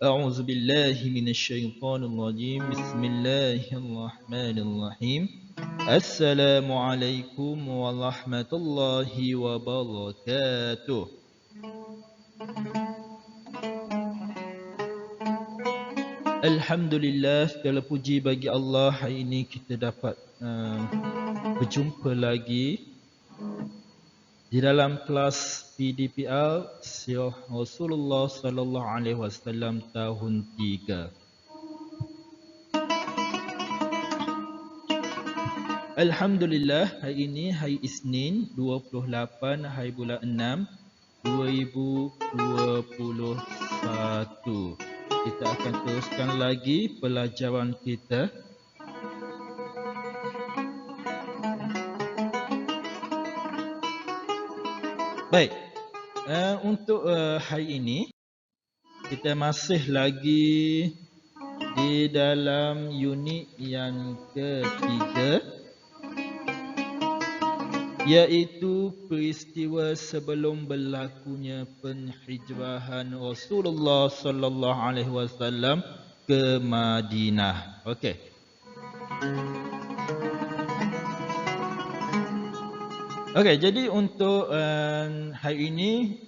أعوذ بالله من الشيطان الرجيم بسم الله الرحمن الرحيم السلام عليكم ورحمة الله وبركاته. Alhamdulillah, segala puji bagi Allah. Hari ini kita dapat berjumpa lagi di dalam kelas PDPR Sirah Rasulullah sallallahu alaihi wasallam tahun 3. Alhamdulillah, hari ini hari Isnin 28 hari bulan 6 2021. Kita akan teruskan lagi pelajaran kita. Baik, untuk hari ini kita masih lagi di dalam unit yang ketiga, iaitu peristiwa sebelum berlakunya penhijrahan Rasulullah sallallahu alaihi wasallam ke Madinah. Okey. Okey, jadi untuk hari ini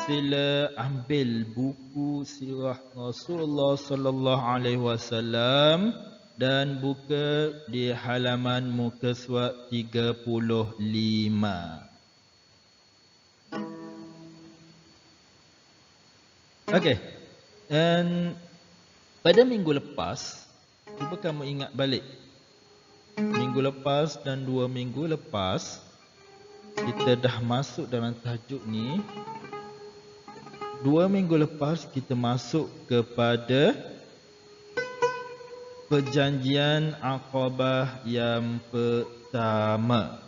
sila ambil buku sirah Rasulullah sallallahu alaihi wasallam dan buka di halaman muka surat 35. Okey. Dan pada minggu lepas, cuba kamu ingat balik. Minggu lepas dan 2 minggu lepas, kita dah masuk dalam tajuk ni. 2 minggu lepas kita masuk kepada Perjanjian Aqabah yang pertama.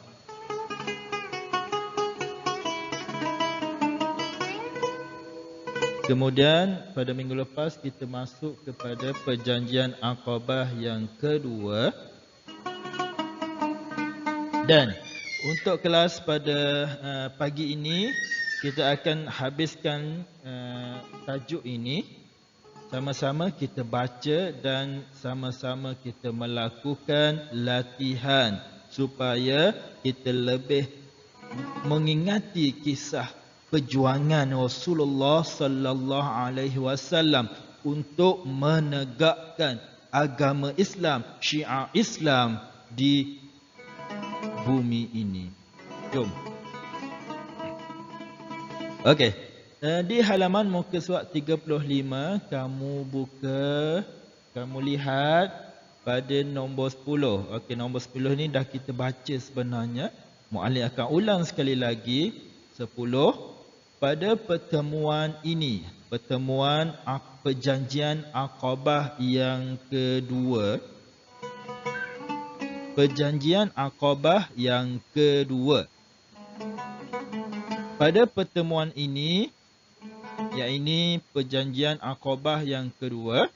Kemudian pada minggu lepas kita masuk kepada Perjanjian Aqabah yang kedua. Dan untuk kelas pada pagi ini, kita akan habiskan tajuk ini. Sama-sama kita baca dan sama-sama kita melakukan latihan supaya kita lebih mengingati kisah perjuangan Rasulullah sallallahu alaihi wasallam untuk menegakkan agama Islam, syiar Islam di bumi ini. Jom. Okey. Di halaman muka surat 35, kamu lihat pada nombor 10. Okey, nombor 10 ni dah kita baca sebenarnya. Muallif akan ulang sekali lagi. 10. Pada pertemuan ini, pertemuan Perjanjian Aqabah yang kedua. Perjanjian Aqabah yang kedua. Pada pertemuan ini, iaitu Perjanjian Aqabah yang kedua,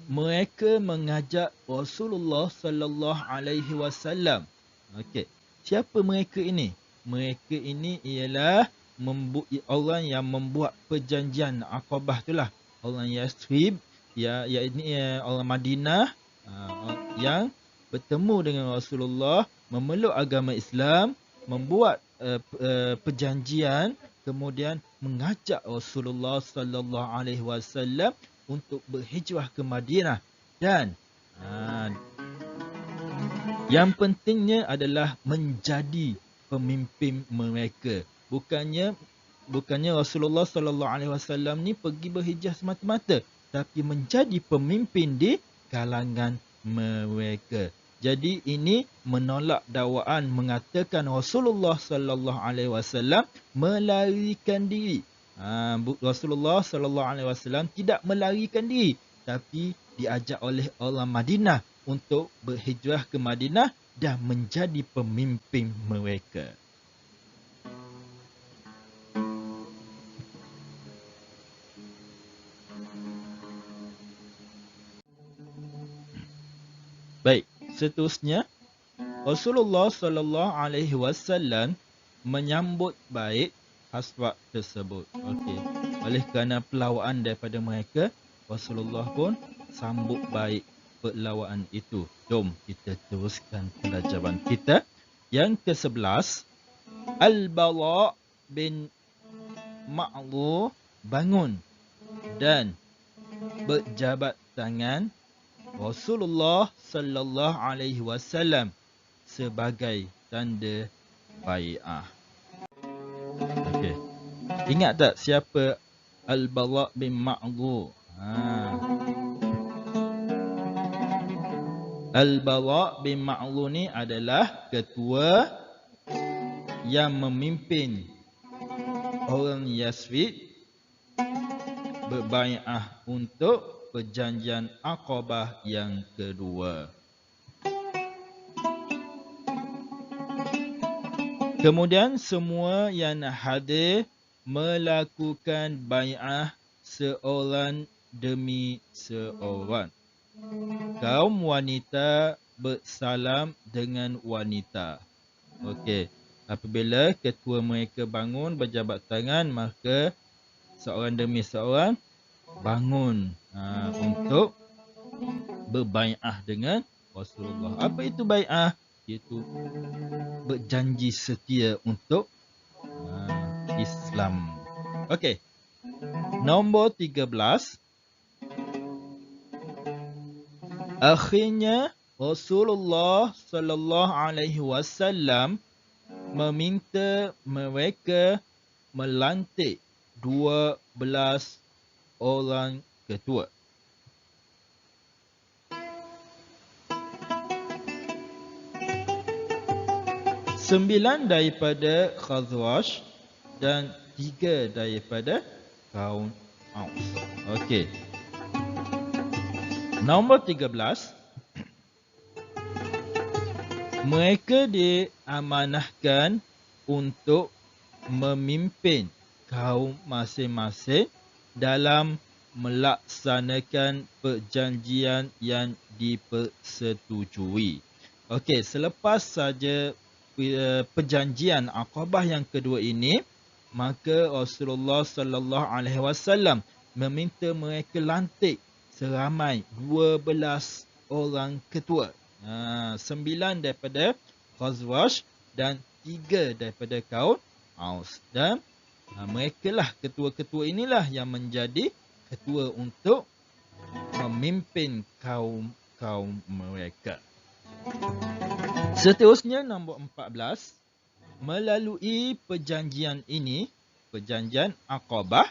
mereka mengajak Rasulullah sallallahu alaihi wasallam. Okey, siapa mereka ini? Mereka ini ialah orang yang membuat perjanjian Aqabah itulah. Orang Yathrib, iaitu orang Madinah yang bertemu dengan Rasulullah, memeluk agama Islam, membuat perjanjian, kemudian mengajak Rasulullah sallallahu alaihi wasallam untuk berhijrah ke Madinah. Dan yang pentingnya adalah menjadi pemimpin mereka. Bukannya Rasulullah sallallahu alaihi wasallam ni pergi berhijrah semata-mata, tapi menjadi pemimpin di kalangan mereka. Jadi ini menolak dakwaan mengatakan Rasulullah sallallahu alaihi wasallam melarikan diri. Rasulullah sallallahu alaihi wasallam tidak melarikan diri, tapi diajak oleh orang Madinah untuk berhijrah ke Madinah dan menjadi pemimpin mereka. Baik, seterusnya Rasulullah sallallahu alaihi wasallam menyambut baik hasrat tersebut. Okey. Oleh kerana pelawaan daripada mereka, Rasulullah pun sambut baik pelawaan itu. Jom kita teruskan pelajaran kita. Yang ke-11, Al-Bara' bin Ma'rur bangun dan berjabat tangan Rasulullah sallallahu alaihi wasallam sebagai tanda bai'ah. Okey. Ingat tak siapa Al-Bara' bin Ma'rur? Al-Bara' bin Ma'rur ni adalah ketua yang memimpin orang Yasrib berbai'ah untuk perjanjian Aqabah yang kedua. Kemudian semua yang hadir melakukan bai'ah seorang demi seorang. Kaum wanita bersalam dengan wanita. Okey. Apabila ketua mereka bangun berjabat tangan, maka seorang demi seorang bangun untuk berbai'ah dengan Rasulullah. Apa itu bai'ah? Iaitu berjanji setia untuk Islam. Okey. Nombor 13. Akhirnya Rasulullah sallallahu alaihi wasallam meminta mereka melantik 12 orang ketua. Sembilan daripada Khazraj dan 3 daripada kaum Aus. Okey. Nombor 13. Mereka diamanahkan untuk memimpin kaum masing-masing dalam melaksanakan perjanjian yang dipersetujui. Okey, selepas saja perjanjian Aqabah yang kedua ini, maka Rasulullah sallallahu alaihi wasallam meminta mereka lantik seramai 12 orang ketua. 9 daripada Khazraj dan 3 daripada kaum Aus. Dan mereka lah ketua-ketua inilah yang menjadi ketua untuk memimpin kaum mereka. Seterusnya nombor 14. Melalui perjanjian ini, perjanjian Aqabah,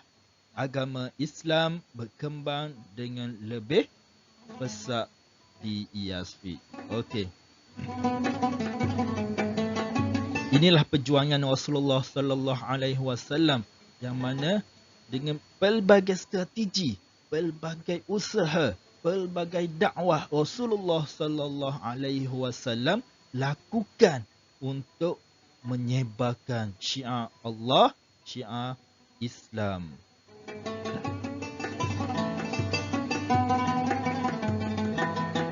agama Islam berkembang dengan lebih pesat di Yasrib. Okey. Inilah perjuangan Rasulullah sallallahu alaihi wasallam yang mana dengan pelbagai strategi, pelbagai usaha, pelbagai dakwah Rasulullah sallallahu alaihi wasallam lakukan untuk menyebarkan syiar Allah, syiar Islam.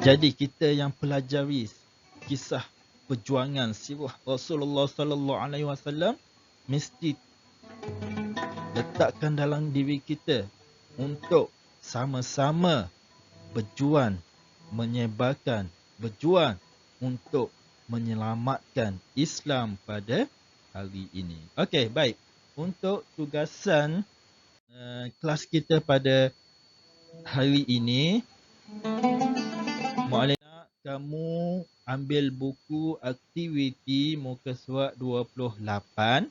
Jadi kita yang pelajari kisah perjuangan sirah Rasulullah sallallahu alaihi wasallam mesti letakkan dalam diri kita untuk sama-sama berjuang menyebarkan, berjuang untuk menyelamatkan Islam pada hari ini. Okey, baik. Untuk tugasan kelas kita pada hari ini, Mu'allim, kamu ambil buku aktiviti muka surat 28.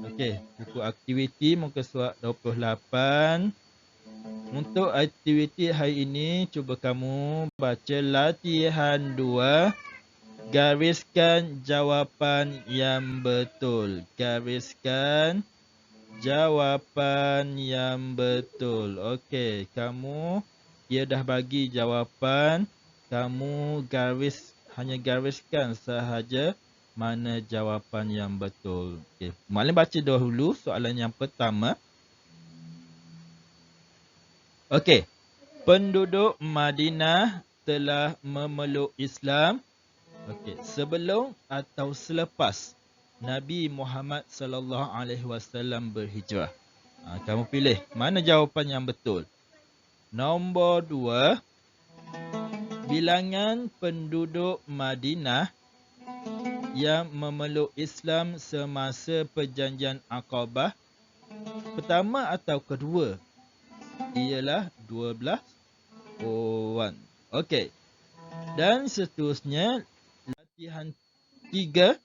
Okey, buku aktiviti muka surat 28. Untuk aktiviti hari ini, cuba kamu baca latihan 2. Gariskan jawapan yang betul. Gariskan jawapan yang betul. Okey, dia dah bagi jawapan. Kamu hanya gariskan sahaja mana jawapan yang betul. Okey, Mu'allim baca dahulu soalan yang pertama. Okey, penduduk Madinah telah memeluk Islam. Okey, sebelum atau selepas Nabi Muhammad sallallahu alaihi wasallam berhijrah. Kamu pilih mana jawapan yang betul. Nombor 2, bilangan penduduk Madinah yang memeluk Islam semasa perjanjian Aqabah pertama atau kedua ialah 12 orang. Okey. Dan seterusnya, latihan 3,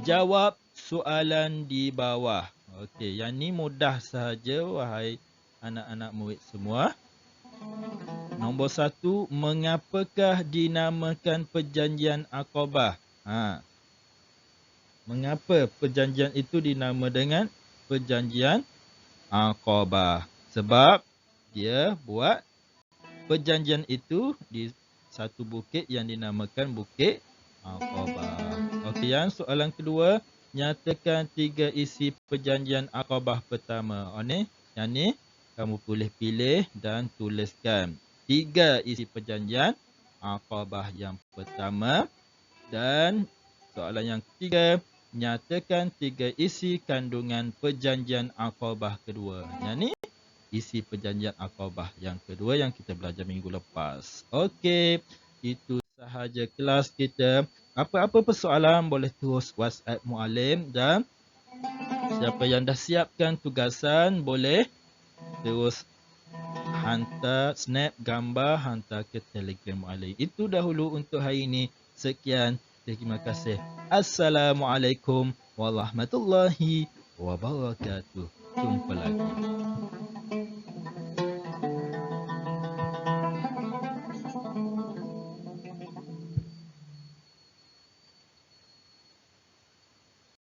jawab soalan di bawah. Okey, yang ni mudah sahaja wahai anak-anak murid semua. Nombor 1, mengapakah dinamakan perjanjian Aqabah? Mengapa perjanjian itu dinama dengan perjanjian Aqabah? Sebab dia buat perjanjian itu di satu bukit yang dinamakan Bukit Aqabah. Okey, yang soalan kedua, nyatakan 3 isi perjanjian Aqabah pertama. Yang ni kamu boleh pilih dan tuliskan. 3 isi perjanjian Aqabah yang pertama. Dan soalan yang ketiga, nyatakan 3 isi kandungan perjanjian Aqabah kedua. Yang ni isi perjanjian Aqabah yang kedua yang kita belajar minggu lepas. Okey, itu sahaja kelas kita. Apa-apa persoalan boleh terus WhatsApp Muallim, dan siapa yang dah siapkan tugasan boleh terus hantar snap gambar, hantar ke Telegram Muallim. Itu dahulu untuk hari ini. Sekian, terima kasih. Assalamualaikum warahmatullahi wabarakatuh. Jumpa lagi.